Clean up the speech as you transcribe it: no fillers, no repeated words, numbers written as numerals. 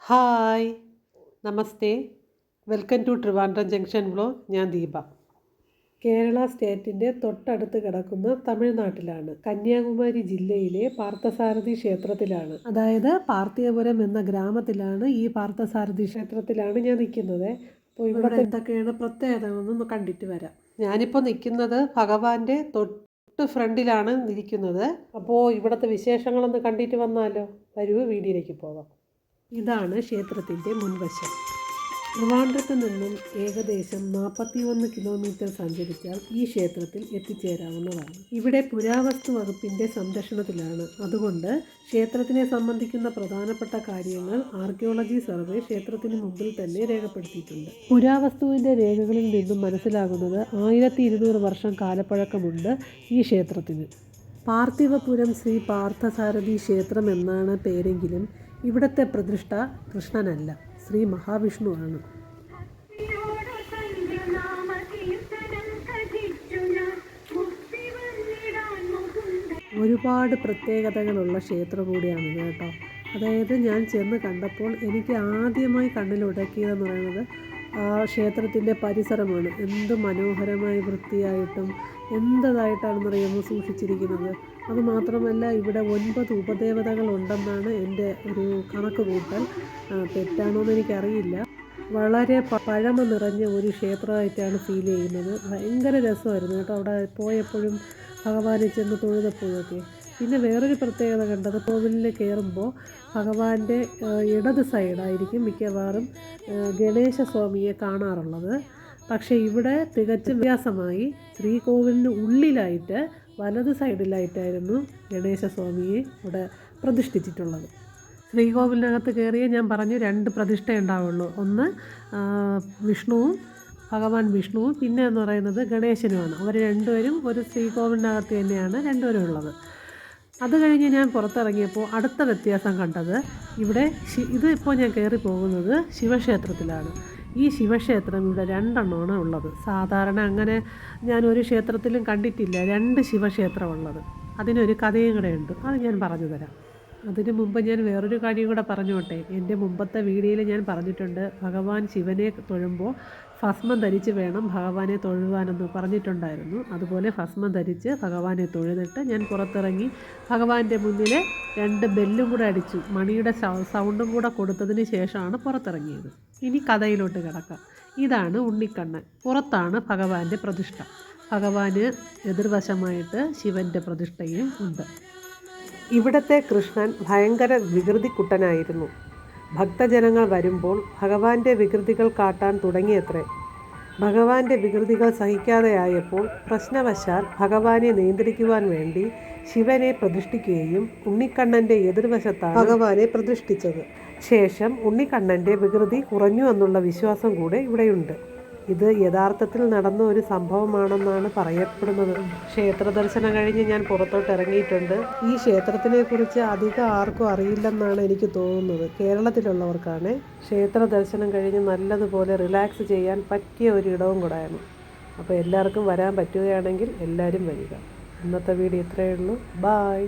Hi, namaste, welcome to Trivandrum junction vlog. ഞാൻ ദീപ. കേരള സ്റ്റേറ്റിൻ്റെ തൊട്ടടുത്ത് കിടക്കുന്ന തമിഴ്നാട്ടിലാണ്. കന്യാകുമാരി ജില്ലയിലെ പാർത്ഥസാരഥി ക്ഷേത്രത്തിലാണ്, അതായത് പാർത്ഥിവപുരം എന്ന ഗ്രാമത്തിലാണ്. ഈ പാർത്ഥസാരഥി ക്ഷേത്രത്തിലാണ് ഞാൻ നിൽക്കുന്നത്. അപ്പോൾ ഇവിടെ എന്തൊക്കെയാണ് പ്രത്യേകതകളൊന്നും കണ്ടിട്ട് വരാം. ഞാനിപ്പോൾ നിൽക്കുന്നത് ഭഗവാന്റെ തൊട്ട് ഫ്രണ്ടിലാണ് ഇരിക്കുന്നത്. അപ്പോൾ ഇവിടുത്തെ വിശേഷങ്ങളൊന്ന് കണ്ടിട്ട് വന്നാലോ? വരൂ, വീഡിയോയിലേക്ക് പോകാം. ഇതാണ് ക്ഷേത്രത്തിൻ്റെ മുൻവശം. ട്രിവാൻഡ്രത്ത് നിന്നും ഏകദേശം 41 കിലോമീറ്റർ സഞ്ചരിച്ചാൽ ഈ ക്ഷേത്രത്തിൽ എത്തിച്ചേരാവുന്നതാണ്. ഇവിടെ പുരാവസ്തു വകുപ്പിൻ്റെ സംരക്ഷണത്തിലാണ്. അതുകൊണ്ട് ക്ഷേത്രത്തിനെ സംബന്ധിക്കുന്ന പ്രധാനപ്പെട്ട കാര്യങ്ങൾ ആർക്കിയോളജി സർവേ ക്ഷേത്രത്തിന് മുമ്പിൽ തന്നെ രേഖപ്പെടുത്തിയിട്ടുണ്ട്. പുരാവസ്തുവിൻ്റെ രേഖകളിൽ നിന്നും മനസ്സിലാകുന്നത് 1200 വർഷം കാലപ്പഴക്കമുണ്ട് ഈ ക്ഷേത്രത്തിന്. പാർത്ഥിവപുരം ശ്രീ പാർത്ഥസാരഥി ക്ഷേത്രം എന്നാണ് പേരെങ്കിലും ഇവിടുത്തെ പ്രതിഷ്ഠ കൃഷ്ണനല്ല, ശ്രീ മഹാവിഷ്ണുവാണ്. ഒരുപാട് പ്രത്യേകതകളുള്ള ക്ഷേത്രം കൂടിയാണ് കേട്ടോ. അതായത് ഞാൻ ചെന്ന് കണ്ടപ്പോൾ എനിക്ക് ആദ്യമായി കണ്ണിലുടക്കിയതെന്ന് പറയുന്നത് ആ ക്ഷേത്രത്തിൻ്റെ പരിസരമാണ്. എന്ത് മനോഹരമായി വൃത്തിയായിട്ടും എന്തതായിട്ടാണെന്നറിയാമോ സൂക്ഷിച്ചിരിക്കുന്നത്. അതുമാത്രമല്ല, ഇവിടെ 9 ഉപദേവതകളുണ്ടെന്നാണ് എൻ്റെ ഒരു കണക്ക് കൂട്ടൽ. തെറ്റാണോന്ന് എനിക്കറിയില്ല. വളരെ പഴമ നിറഞ്ഞ ഒരു ക്ഷേത്രമായിട്ടാണ് ഫീൽ ചെയ്യുന്നത്. ഭയങ്കര രസമായിരുന്നു കേട്ടോ അവിടെ പോയപ്പോഴും ഭഗവാനെ ചെന്ന് തൊഴുതപ്പോഴൊക്കെ. പിന്നെ വേറൊരു പ്രത്യേകത കണ്ടത്, കോവിലിൽ കയറുമ്പോൾ ഭഗവാന്റെ ഇടത് സൈഡായിരിക്കും മിക്കവാറും ഗണേശസ്വാമിയെ കാണാറുള്ളത്. പക്ഷേ ഇവിടെ തികച്ചും വ്യത്യാസമായി ശ്രീകോവിലിന് ഉള്ളിലായിട്ട് വലത് സൈഡിലായിട്ടായിരുന്നു ഗണേശസ്വാമിയെ ഇവിടെ പ്രതിഷ്ഠിച്ചിട്ടുള്ളത്. ശ്രീകോവിലിനകത്ത് കയറിയ ഞാൻ പറഞ്ഞു 2 പ്രതിഷ്ഠ ഉണ്ടാവുള്ളൂ. ഒന്ന് വിഷ്ണുവും, ഭഗവാൻ വിഷ്ണുവും, പിന്നെ എന്ന് പറയുന്നത് ഗണേശനുമാണ്. അവർ രണ്ടുപേരും ഒരു ശ്രീകോവിലിനകത്ത് തന്നെയാണ് രണ്ടുപേരും ഉള്ളത്. അത് കഴിഞ്ഞ് ഞാൻ പുറത്തിറങ്ങിയപ്പോൾ അടുത്ത വ്യത്യാസം കണ്ടത്, ഇവിടെ ഇപ്പോൾ ഞാൻ കയറി പോകുന്നത് ശിവക്ഷേത്രത്തിലാണ്. ഈ ശിവക്ഷേത്രം ഇവിടെ 2 എണ്ണമാണ് ഉള്ളത്. സാധാരണ അങ്ങനെ ഞാനൊരു ക്ഷേത്രത്തിലും കണ്ടിട്ടില്ല 2 ശിവക്ഷേത്രമുള്ളത്. അതിനൊരു കഥയും കൂടെ ഉണ്ട്, അത് ഞാൻ പറഞ്ഞു തരാം. അതിനു മുമ്പ് ഞാൻ വേറൊരു കാര്യം കൂടെ പറഞ്ഞോട്ടെ. എൻ്റെ മുമ്പത്തെ വീഡിയോയിൽ ഞാൻ പറഞ്ഞിട്ടുണ്ട്, ഭഗവാൻ ശിവനെ തൊഴുമ്പോൾ ഭസ്മം ധരിച്ച് വേണം ഭഗവാനെ തൊഴുവാനെന്ന് പറഞ്ഞിട്ടുണ്ടായിരുന്നു. അതുപോലെ ഭസ്മം ധരിച്ച് ഭഗവാനെ തൊഴുതിട്ട് ഞാൻ പുറത്തിറങ്ങി ഭഗവാന്റെ മുന്നിൽ 2 ബെല്ലും കൂടെ അടിച്ചു. മണിയുടെ സൗണ്ടും കൂടെ കൊടുത്തതിന് ശേഷമാണ് പുറത്തിറങ്ങിയത്. ഇനി കഥയിലോട്ട് കിടക്കാം. ഇതാണ് ഉണ്ണിക്കണ്ണൻ. പുറത്താണ് ഭഗവാന്റെ പ്രതിഷ്ഠ. ഭഗവാന് എതിർവശമായിട്ട് ശിവൻ്റെ പ്രതിഷ്ഠയും ഉണ്ട്. ഇവിടുത്തെ കൃഷ്ണൻ ഭയങ്കര വികൃതിക്കുട്ടനായിരുന്നു. ഭക്തജനങ്ങൾ വരുമ്പോൾ ഭഗവാന്റെ വികൃതികൾ കാട്ടാൻ തുടങ്ങിയത്രേ. ഭഗവാന്റെ വികൃതികൾ സഹിക്കാതെയായപ്പോൾ പ്രശ്നവശാൽ ഭഗവാനെ നിയന്ത്രിക്കുവാൻ വേണ്ടി ശിവനെ പ്രതിഷ്ഠിക്കുകയും ഉണ്ണിക്കണ്ണൻ്റെ എതിർവശത്താണ് ഭഗവാനെ പ്രതിഷ്ഠിച്ചത്. ശേഷം ഉണ്ണിക്കണ്ണൻ്റെ വികൃതി കുറഞ്ഞു എന്നുള്ള വിശ്വാസം കൂടെ ഇവിടെയുണ്ട്. ഇത് യഥാർത്ഥത്തിൽ നടന്ന ഒരു സംഭവമാണെന്നാണ് പറയപ്പെടുന്നത്. ക്ഷേത്ര ദർശനം കഴിഞ്ഞ് ഞാൻ പുറത്തോട്ട് ഇറങ്ങിയിട്ടുണ്ട്. ഈ ക്ഷേത്രത്തിനെ കുറിച്ച് അധികം ആർക്കും അറിയില്ലെന്നാണ് എനിക്ക് തോന്നുന്നത്. കേരളത്തിലുള്ളവർക്കാണ്. ക്ഷേത്ര ദർശനം കഴിഞ്ഞ് നല്ലതുപോലെ റിലാക്സ് ചെയ്യാൻ പറ്റിയ ഒരു ഇടവും കൂടെയാണ്. അപ്പോൾ എല്ലാവർക്കും വരാൻ പറ്റുകയാണെങ്കിൽ എല്ലാവരും വരിക. ഇന്നത്തെ വീഡിയോ ഇത്രയേ ഉള്ളൂ. ബായ്.